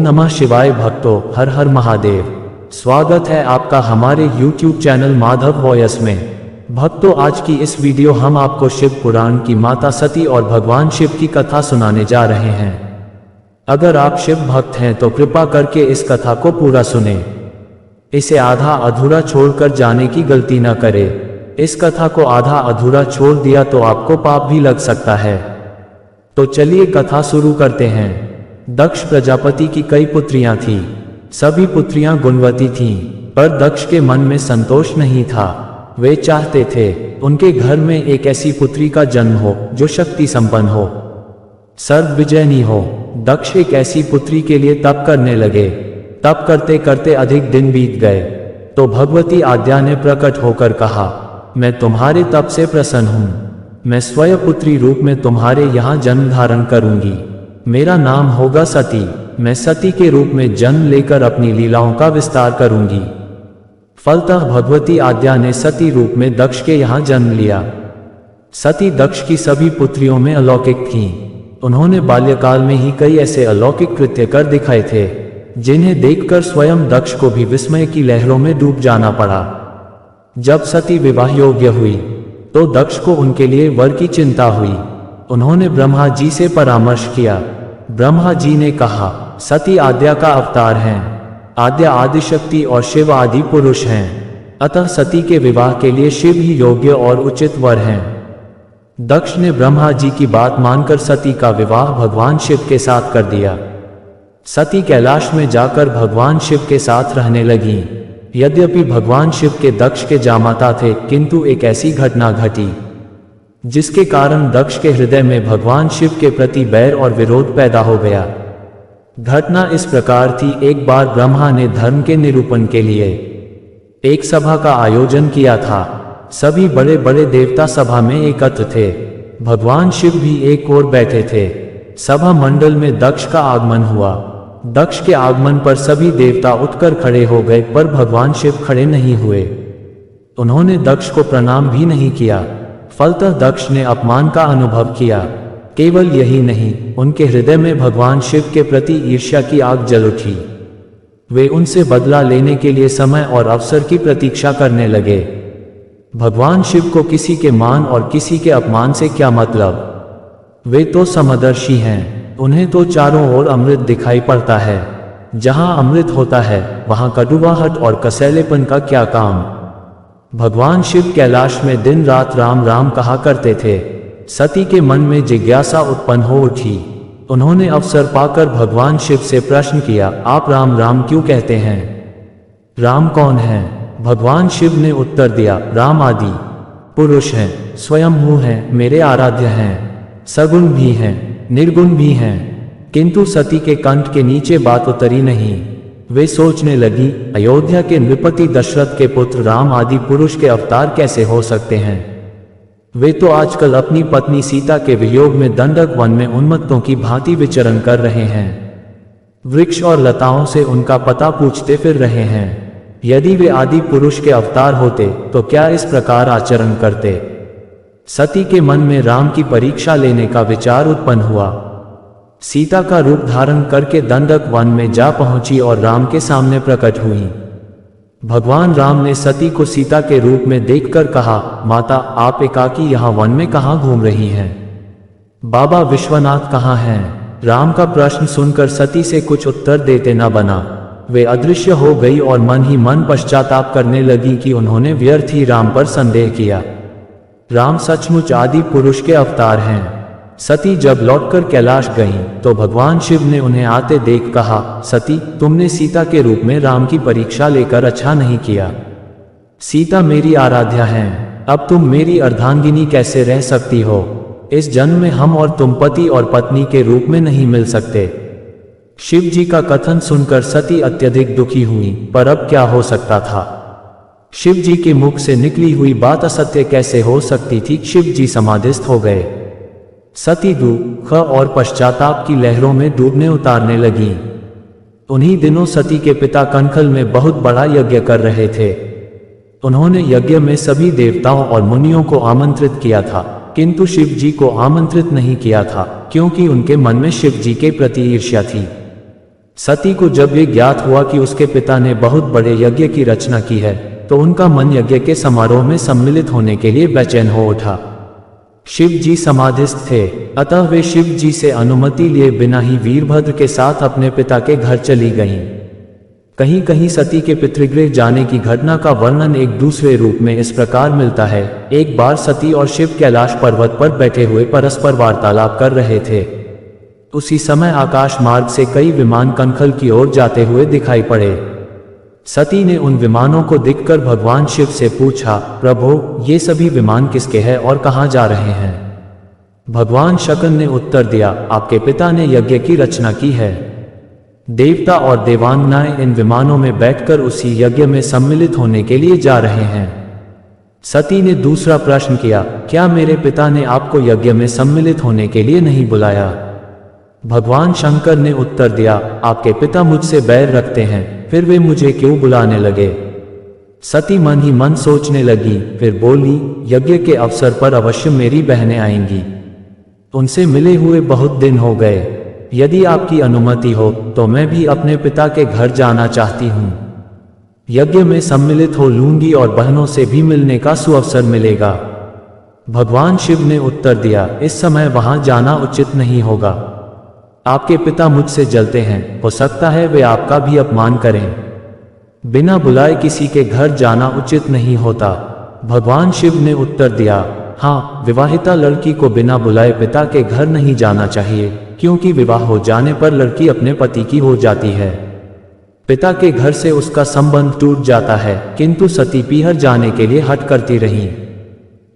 नमः शिवाय भक्तों, हर हर महादेव। स्वागत है आपका हमारे YouTube चैनल माधव वॉयस में। भक्तों, आज की इस वीडियो हम आपको शिव पुराण की माता सती और भगवान शिव की कथा सुनाने जा रहे हैं। अगर आप शिव भक्त हैं तो कृपा करके इस कथा को पूरा सुने। इसे आधा अधूरा छोड़कर जाने की गलती न करें। इस कथा को आधा अधूरा छोड़ दिया तो आपको पाप भी लग सकता है। तो चलिए कथा शुरू करते हैं। दक्ष प्रजापति की कई पुत्रियां थीं। सभी पुत्रियां गुणवती थीं, पर दक्ष के मन में संतोष नहीं था। वे चाहते थे उनके घर में एक ऐसी पुत्री का जन्म हो जो शक्ति संपन्न हो, सर्व विजयनी हो। दक्ष एक ऐसी पुत्री के लिए तप करने लगे। तप करते करते अधिक दिन बीत गए तो भगवती आद्या ने प्रकट होकर कहा, मैं तुम्हारे तप से प्रसन्न हूँ। मैं स्वयं पुत्री रूप में तुम्हारे यहाँ जन्म धारण करूंगी। मेरा नाम होगा सती। मैं सती के रूप में जन्म लेकर अपनी लीलाओं का विस्तार करूंगी। फलतः भगवती आद्या ने सती रूप में दक्ष के यहाँ जन्म लिया। सती दक्ष की सभी पुत्रियों में अलौकिक थीं। उन्होंने बाल्यकाल में ही कई ऐसे अलौकिक कृत्य कर दिखाए थे जिन्हें देखकर स्वयं दक्ष को भी विस्मय की लहरों में डूब जाना पड़ा। जब सती विवाह योग्य हुई तो दक्ष को उनके लिए वर की चिंता हुई। उन्होंने ब्रह्मा जी से परामर्श किया। ब्रह्मा जी ने कहा, सती आद्या का अवतार हैं। आद्या आदिशक्ति और शिव आदि पुरुष हैं, अतः सती के विवाह के लिए शिव ही योग्य और उचित वर हैं। दक्ष ने ब्रह्मा जी की बात मानकर सती का विवाह भगवान शिव के साथ कर दिया। सती कैलाश में जाकर भगवान शिव के साथ रहने लगीं। यद्यपि भगवान शिव के दक्ष के जामाता थे, किंतु एक ऐसी घटना घटी जिसके कारण दक्ष के हृदय में भगवान शिव के प्रति बैर और विरोध पैदा हो गया। घटना इस प्रकार थी, एक बार ब्रह्मा ने धर्म के निरूपण के लिए एक सभा का आयोजन किया था। सभी बड़े बड़े देवता सभा में एकत्र थे। भगवान शिव भी एक ओर बैठे थे। सभा मंडल में दक्ष का आगमन हुआ। दक्ष के आगमन पर सभी देवता उठकर खड़े हो गए, पर भगवान शिव खड़े नहीं हुए। उन्होंने दक्ष को प्रणाम भी नहीं किया। फलतः दक्ष ने अपमान का अनुभव किया। केवल यही नहीं, उनके हृदय में भगवान शिव के प्रति ईर्ष्या की आग जल उठी। वे उनसे बदला लेने के लिए समय और अवसर की प्रतीक्षा करने लगे। भगवान शिव को किसी के मान और किसी के अपमान से क्या मतलब? वे तो समदर्शी हैं। उन्हें तो चारों ओर अमृत दिखाई पड़ता है। जहां अमृत होता है वहां कटुवाहट और कसैलेपन का क्या काम? भगवान शिव कैलाश में दिन रात राम राम कहा करते थे। सती के मन में जिज्ञासा उत्पन्न हो उठी। उन्होंने अवसर पाकर भगवान शिव से प्रश्न किया, आप राम राम क्यों कहते हैं? राम कौन है? भगवान शिव ने उत्तर दिया, राम आदि पुरुष हैं, स्वयंभू हैं, मेरे आराध्य हैं, सगुण भी हैं, निर्गुण भी हैं। किंतु सती के कंठ के नीचे बात उतरी नहीं। वे सोचने लगी, अयोध्या के नृपति दशरथ के पुत्र राम आदि पुरुष के अवतार कैसे हो सकते हैं? वे तो आजकल अपनी पत्नी सीता के वियोग में दंडक वन में उन्मत्तों की भांति विचरण कर रहे हैं। वृक्ष और लताओं से उनका पता पूछते फिर रहे हैं। यदि वे आदि पुरुष के अवतार होते तो क्या इस प्रकार आचरण करते? सती के मन में राम की परीक्षा लेने का विचार उत्पन्न हुआ। सीता का रूप धारण करके दंडक वन में जा पहुंची और राम के सामने प्रकट हुई। भगवान राम ने सती को सीता के रूप में देखकर कहा, माता, आप एकाकी यहाँ वन में कहाँ घूम रही हैं? बाबा विश्वनाथ कहाँ हैं? राम का प्रश्न सुनकर सती से कुछ उत्तर देते न बना। वे अदृश्य हो गई और मन ही मन पश्चाताप करने लगी कि उन्होंने व्यर्थ ही राम पर संदेह किया। राम सचमुच आदि पुरुष के अवतार हैं। सती जब लौटकर कैलाश गईं तो भगवान शिव ने उन्हें आते देख कहा, सती, तुमने सीता के रूप में राम की परीक्षा लेकर अच्छा नहीं किया। सीता मेरी आराध्या हैं, अब तुम मेरी अर्धांगिनी कैसे रह सकती हो? इस जन्म में हम और तुम पति और पत्नी के रूप में नहीं मिल सकते। शिव जी का कथन सुनकर सती अत्यधिक दुखी हुई, पर अब क्या हो सकता था? शिव जी के मुख से निकली हुई बात असत्य कैसे हो सकती थी? शिव जी समाधिस्थ हो गए। सती दुख और पश्चाताप की लहरों में डूबने उतारने लगी। उन्हीं दिनों सती के पिता कनखल में बहुत बड़ा यज्ञ कर रहे थे। उन्होंने यज्ञ में सभी देवताओं और मुनियों को आमंत्रित किया था, किंतु शिव जी को आमंत्रित नहीं किया था, क्योंकि उनके मन में शिव जी के प्रति ईर्ष्या थी। सती को जब ये ज्ञात हुआ कि उसके पिता ने बहुत बड़े यज्ञ की रचना की है, तो उनका मन यज्ञ के समारोह में सम्मिलित होने के लिए बेचैन हो उठा। शिव जी समाधिस्थ थे, अतः वे शिव जी से अनुमति लिए बिना ही वीरभद्र के साथ अपने पिता के घर चली गईं। कहीं कहीं सती के पितृगृह जाने की घटना का वर्णन एक दूसरे रूप में इस प्रकार मिलता है। एक बार सती और शिव कैलाश पर्वत पर बैठे हुए परस्पर वार्तालाप कर रहे थे। उसी समय आकाश मार्ग से कई विमान कनखल की ओर जाते हुए दिखाई पड़े। सती ने उन विमानों को देखकर भगवान शिव से पूछा, प्रभो, ये सभी विमान किसके हैं और कहाँ जा रहे हैं? भगवान शक्र ने उत्तर दिया, आपके पिता ने यज्ञ की रचना की है। देवता और देवांगनाएं इन विमानों में बैठकर उसी यज्ञ में सम्मिलित होने के लिए जा रहे हैं। सती ने दूसरा प्रश्न किया, क्या मेरे पिता ने आपको यज्ञ में सम्मिलित होने के लिए नहीं बुलाया? भगवान शंकर ने उत्तर दिया, आपके पिता मुझसे बैर रखते हैं, फिर वे मुझे क्यों बुलाने लगे? सती मन ही मन सोचने लगी, फिर बोली, यज्ञ के अवसर पर अवश्य मेरी बहनें आएंगी। उनसे मिले हुए बहुत दिन हो गए। यदि आपकी अनुमति हो तो मैं भी अपने पिता के घर जाना चाहती हूँ। यज्ञ में सम्मिलित हो लूंगी और बहनों से भी मिलने का सुअवसर मिलेगा। भगवान शिव ने उत्तर दिया, इस समय वहां जाना उचित नहीं होगा। आपके पिता मुझसे जलते हैं, हो सकता है वे आपका भी अपमान करें। बिना बुलाए किसी के घर जाना उचित नहीं होता। भगवान शिव ने उत्तर दिया, हाँ, विवाहिता लड़की को बिना बुलाए पिता के घर नहीं जाना चाहिए, क्योंकि विवाह हो जाने पर लड़की अपने पति की हो जाती है। पिता के घर से उसका संबंध टूट जाता है। किंतु सती पीहर जाने के लिए हट करती रहीं,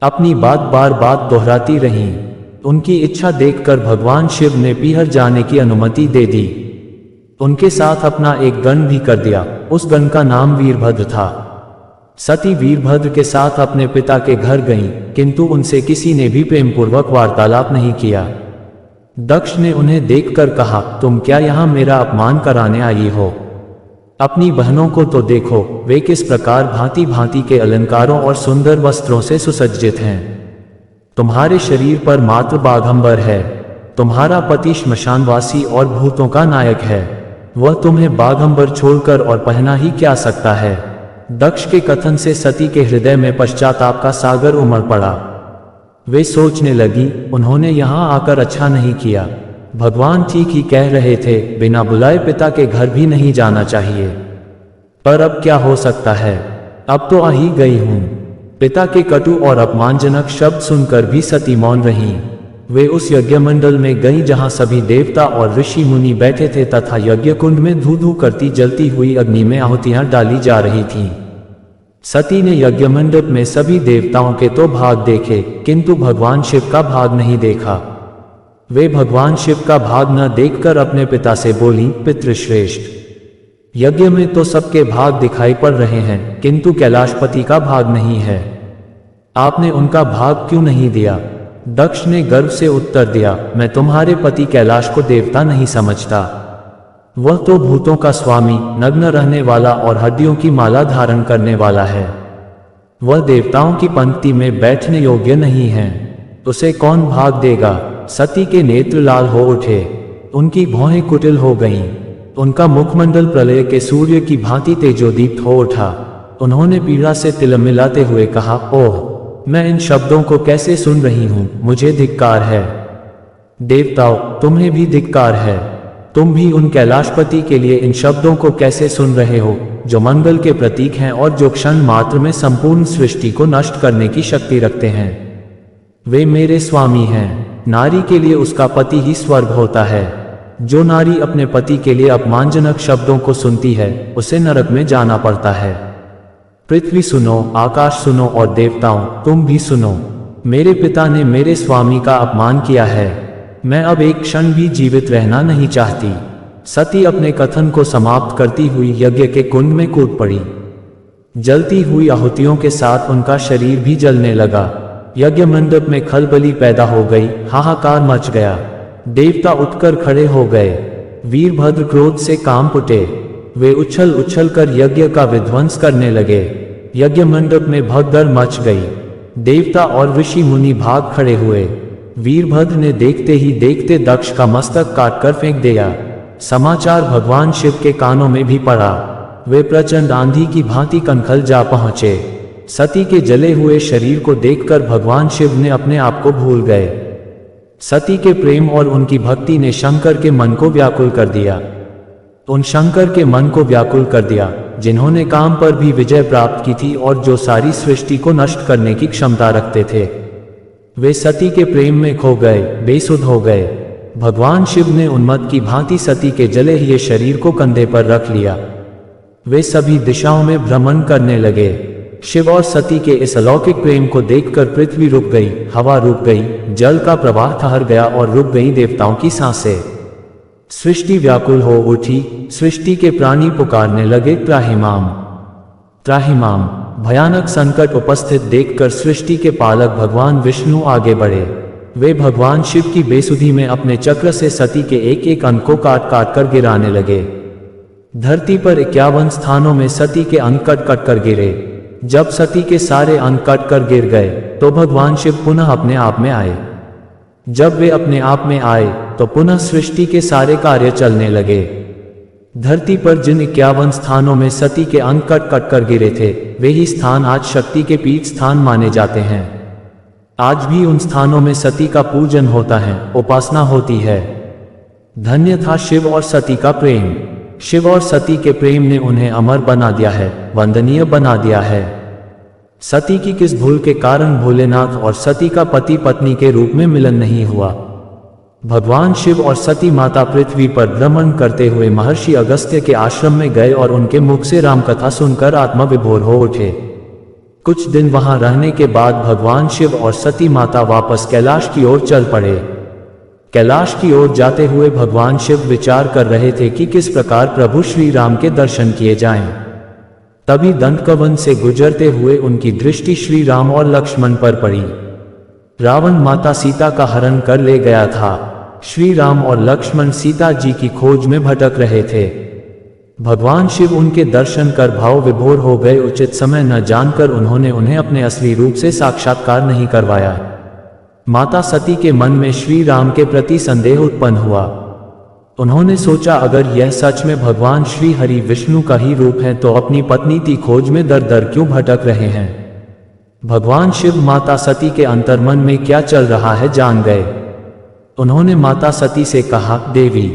अपनी बात बार बार दोहराती रहीं। उनकी इच्छा देखकर भगवान शिव ने पीहर जाने की अनुमति दे दी। उनके साथ अपना एक गण भी कर दिया। उस गण का नाम वीरभद्र था। सती वीरभद्र के साथ अपने पिता के घर गईं, किंतु उनसे किसी ने भी प्रेमपूर्वक वार्तालाप नहीं किया। दक्ष ने उन्हें देखकर कहा, तुम क्या यहाँ मेरा अपमान कराने आई हो? अपनी बहनों को तो देखो, वे किस प्रकार भांति भांति के अलंकारों और सुंदर वस्त्रों से सुसज्जित हैं। तुम्हारे शरीर पर मात्र बाघंबर है। तुम्हारा पति श्मशानवासी और भूतों का नायक है। वह तुम्हें बाघंबर छोड़कर और पहना ही क्या सकता है? दक्ष के कथन से सती के हृदय में पश्चाताप का सागर उमड़ पड़ा। वे सोचने लगी, उन्होंने यहाँ आकर अच्छा नहीं किया। भगवान ठीक ही कह रहे थे, बिना बुलाए पिता के घर भी नहीं जाना चाहिए। पर अब क्या हो सकता है? अब तो आ ही गई हूँ। पिता के कटु और अपमानजनक शब्द सुनकर भी सती मौन रहीं। वे उस यज्ञ मंडल में गईं जहाँ सभी देवता और ऋषि मुनि बैठे थे तथा यज्ञ कुंड में धू धू करती जलती हुई अग्नि में आहुतियां डाली जा रही थीं। सती ने यज्ञ मंडप में सभी देवताओं के तो भाग देखे, किंतु भगवान शिव का भाग नहीं देखा। वे भगवान शिव का भाग न देखकर अपने पिता से बोली, पितृश्रेष्ठ, यज्ञ में तो सबके भाग दिखाई पड़ रहे हैं, किंतु कैलाशपति का भाग नहीं है। आपने उनका भाग क्यों नहीं दिया? दक्ष ने गर्व से उत्तर दिया, मैं तुम्हारे पति कैलाश को देवता नहीं समझता। वह तो भूतों का स्वामी, नग्न रहने वाला और हड्डियों की माला धारण करने वाला है। वह देवताओं की पंक्ति में बैठने योग्य नहीं है। उसे कौन भाग देगा? सती के नेत्र लाल हो उठे, उनकी भौहें कुटिल हो गईं। उनका मुखमंडल प्रलय के सूर्य की भांति तेजोदीप्त हो उठा। उन्होंने पीड़ा से तिलमिलाते हुए कहा, ओह, मैं इन शब्दों को कैसे सुन रही हूं, मुझे धिक्कार है। देवताओं, तुम्हें भी धिक्कार है। तुम भी उन कैलाशपति के लिए इन शब्दों को कैसे सुन रहे हो, जो मंगल के प्रतीक हैं और जो क्षण मात्र में संपूर्ण सृष्टि को नष्ट करने की शक्ति रखते हैं। वे मेरे स्वामी हैं। नारी के लिए उसका पति ही स्वर्ग होता है। जो नारी अपने पति के लिए अपमानजनक शब्दों को सुनती है, उसे नरक में जाना पड़ता है। पृथ्वी सुनो, आकाश सुनो और देवताओं, तुम भी सुनो। मेरे पिता ने मेरे स्वामी का अपमान किया है। मैं अब एक क्षण भी जीवित रहना नहीं चाहती। सती अपने कथन को समाप्त करती हुई यज्ञ के कुंड में कूद पड़ी। जलती हुई आहुतियों के साथ उनका शरीर भी जलने लगा। यज्ञ मंडप में खलबली पैदा हो गई, हाहाकार मच गया। देवता उठकर खड़े हो गए। वीरभद्र क्रोध से कांप उठे। वे उछल उछल कर यज्ञ का विध्वंस करने लगे। यज्ञ मंडप में भगदड़ मच गई। देवता और ऋषि मुनि भाग खड़े हुए। वीरभद्र ने देखते ही देखते दक्ष का मस्तक काटकर फेंक दिया। समाचार भगवान शिव के कानों में भी पड़ा। वे प्रचंड आंधी की भांति कनखल जा पहुंचे। सती के जले हुए शरीर को देखकर भगवान शिव ने अपने आप को भूल गए। सती के प्रेम और उनकी भक्ति ने शंकर के मन को व्याकुल कर दिया। उन शंकर के मन को व्याकुल कर दिया जिन्होंने काम पर भी विजय प्राप्त की थी और जो सारी सृष्टि को नष्ट करने की क्षमता रखते थे। वे सती के प्रेम में खो गए, बेसुध हो गए। भगवान शिव ने उन्मत्त की भांति सती के जले हुए शरीर को कंधे पर रख लिया। वे सभी दिशाओं में भ्रमण करने लगे। शिव और सती के इस अलौकिक प्रेम को देखकर पृथ्वी रुक गई, हवा रुक गई, जल का प्रवाह ठहर गया और रुक गई देवताओं की सांसें। सृष्टि व्याकुल हो उठी। सृष्टि के प्राणी पुकारने लगे, त्राहिमाम त्राहिमाम। भयानक संकट उपस्थित देखकर सृष्टि के पालक भगवान विष्णु आगे बढ़े। वे भगवान शिव की बेसुधी में अपने चक्र से सती के एक एक अंग को काट काट कर गिराने लगे। धरती पर 51 स्थानों में सती के अंग कट कट कर गिरे। जब सती के सारे अंग कट कर गिर गए तो भगवान शिव पुनः अपने आप में आए। जब वे अपने आप में आए तो पुनः सृष्टि के सारे कार्य चलने लगे। धरती पर जिन 51 स्थानों में सती के अंग कट कट कर गिरे थे, वे ही स्थान आज शक्ति के पीठ स्थान माने जाते हैं। आज भी उन स्थानों में सती का पूजन होता है, उपासना होती है। धन्य था शिव और सती का प्रेम। शिव और सती के प्रेम ने उन्हें अमर बना दिया है, वंदनीय बना दिया है। सती की किस भूल के कारण भोलेनाथ और सती का पति पत्नी के रूप में मिलन नहीं हुआ। भगवान शिव और सती माता पृथ्वी पर भ्रमण करते हुए महर्षि अगस्त्य के आश्रम में गए और उनके मुख से रामकथा सुनकर आत्मविभोर हो उठे। कुछ दिन वहां रहने के बाद भगवान शिव और सती माता वापस कैलाश की ओर चल पड़े। कैलाश की ओर जाते हुए भगवान शिव विचार कर रहे थे कि किस प्रकार प्रभु श्री राम के दर्शन किए जाएं। तभी दंडकवन से गुजरते हुए उनकी दृष्टि श्री राम और लक्ष्मण पर पड़ी। रावण माता सीता का हरण कर ले गया था। श्री राम और लक्ष्मण सीता जी की खोज में भटक रहे थे। भगवान शिव उनके दर्शन कर भाव विभोर हो गए। उचित समय न जानकर उन्होंने उन्हें अपने असली रूप से साक्षात्कार नहीं करवाया। माता सती के मन में श्री राम के प्रति संदेह उत्पन्न हुआ। उन्होंने सोचा, अगर यह सच में भगवान श्री हरि विष्णु का ही रूप है तो अपनी पत्नी की खोज में दर दर क्यों भटक रहे हैं। भगवान शिव माता सती के अंतर्मन में क्या चल रहा है जान गए। उन्होंने माता सती से कहा, देवी,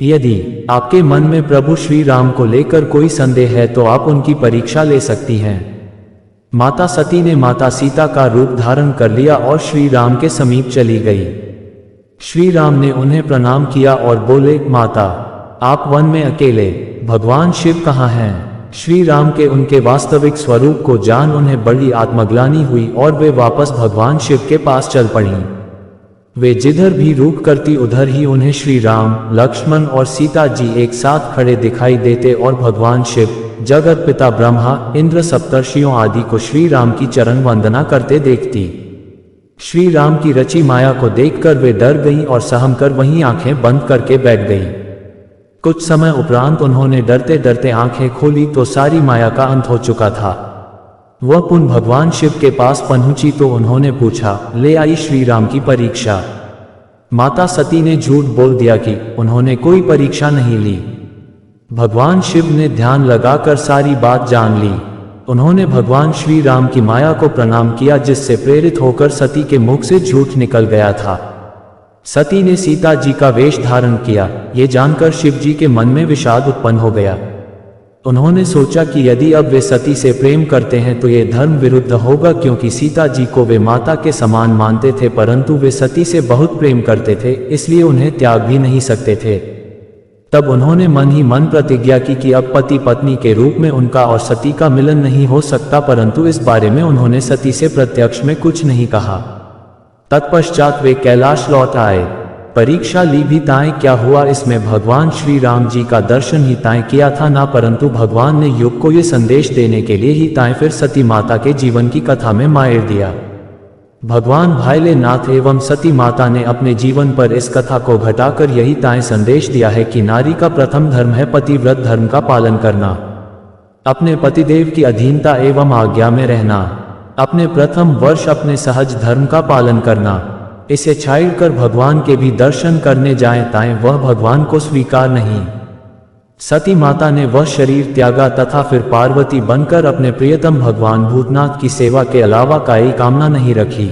यदि आपके मन में प्रभु श्री राम को लेकर कोई संदेह है तो आप उनकी परीक्षा ले सकती हैं। माता सती ने माता सीता का रूप धारण कर लिया और श्री राम के समीप चली गई। श्री राम ने उन्हें प्रणाम किया और बोले, माता, आप वन में अकेले, भगवान शिव कहाँ हैं। श्री राम के उनके वास्तविक स्वरूप को जान उन्हें बड़ी आत्मग्लानि हुई और वे वापस भगवान शिव के पास चल पड़ी। वे जिधर भी रुक करती उधर ही उन्हें श्री राम, लक्ष्मण और सीता जी एक साथ खड़े दिखाई देते और भगवान शिव, जगत पिता ब्रह्मा, इंद्र, सप्तर्षियों आदि को श्री राम की चरण वंदना करते देखती। श्री राम की रची माया को देखकर वे डर गईं और सहम कर वहीं आंखें बंद करके बैठ गईं। कुछ समय उपरांत उन्होंने डरते डरते आंखें खोली तो सारी माया का अंत हो चुका था। वह पुनः भगवान शिव के पास पहुंची तो उन्होंने पूछा, ले आई श्री राम की परीक्षा। माता सती ने झूठ बोल दिया कि उन्होंने कोई परीक्षा नहीं ली। भगवान शिव ने ध्यान लगाकर सारी बात जान ली। उन्होंने भगवान श्री राम की माया को प्रणाम किया जिससे प्रेरित होकर सती के मुख से झूठ निकल गया था। सती ने सीता जी का वेश धारण किया। ये जानकर शिव जी के मन में विषाद उत्पन्न हो गया। उन्होंने सोचा कि यदि अब वे सती से प्रेम करते हैं तो ये धर्म विरुद्ध होगा, क्योंकि सीता जी को वे माता के समान मानते थे, परंतु वे सती से बहुत प्रेम करते थे, इसलिए उन्हें त्याग भी नहीं सकते थे। तब उन्होंने मन ही मन प्रतिज्ञा की कि अब पति पत्नी के रूप में उनका और सती का मिलन नहीं हो सकता, परंतु इस बारे में उन्होंने सती से प्रत्यक्ष में कुछ नहीं कहा। तत्पश्चात वे कैलाश लौट आए। परीक्षा ली भी ताए क्या हुआ, इसमें भगवान श्री राम जी का दर्शन ही ताए किया था ना, परंतु भगवान ने युग को ये संदेश देने के लिए ही ताए फिर सती माता के जीवन की कथा में मायर दिया। भगवान भोलेनाथ एवं सती माता ने अपने जीवन पर इस कथा को घटाकर यही ताए संदेश दिया है कि नारी का प्रथम धर्म है पतिव्रत धर्म का पालन करना, अपने पतिदेव की अधीनता एवं आज्ञा में रहना, अपने प्रथम वर्ष अपने सहज धर्म का पालन करना, इसे छाड़कर भगवान के भी दर्शन करने जाएं ताएं वह भगवान को स्वीकार नहीं। सती माता ने वह शरीर त्यागा तथा फिर पार्वती बनकर अपने प्रियतम भगवान भूतनाथ की सेवा के अलावा कोई कामना नहीं रखी।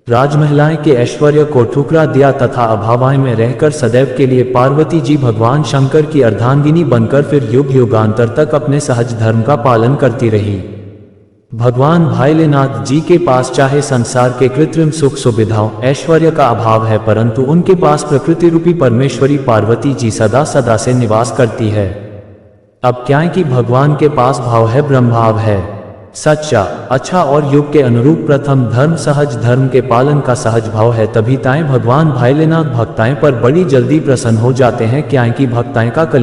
राजमहिलाएं के ऐश्वर्य को ठुकरा दिया तथा अभावाएं में रहकर सदैव के लिए पार्वती जी भगवान शंकर की अर्धांगिनी बनकर फिर युग युगांतर तक अपने सहज धर्म का पालन करती रही। भगवान भोलेनाथ जी के पास चाहे संसार के कृत्रिम सुख सुविधाओं ऐश्वर्य का अभाव है, परंतु उनके पास प्रकृति रूपी परमेश्वरी पार्वती जी सदा सदा से निवास करती है। अब क्या है कि भगवान के पास भाव है, ब्रह्मभाव है, सच्चा अच्छा और युग के अनुरूप प्रथम धर्म सहज धर्म के पालन का सहज भाव है, तभी ताएं भगवान भोलेनाथ भक्ताएं पर बड़ी जल्दी प्रसन्न हो जाते हैं। क्या है कि भक्ताएं का कल्याण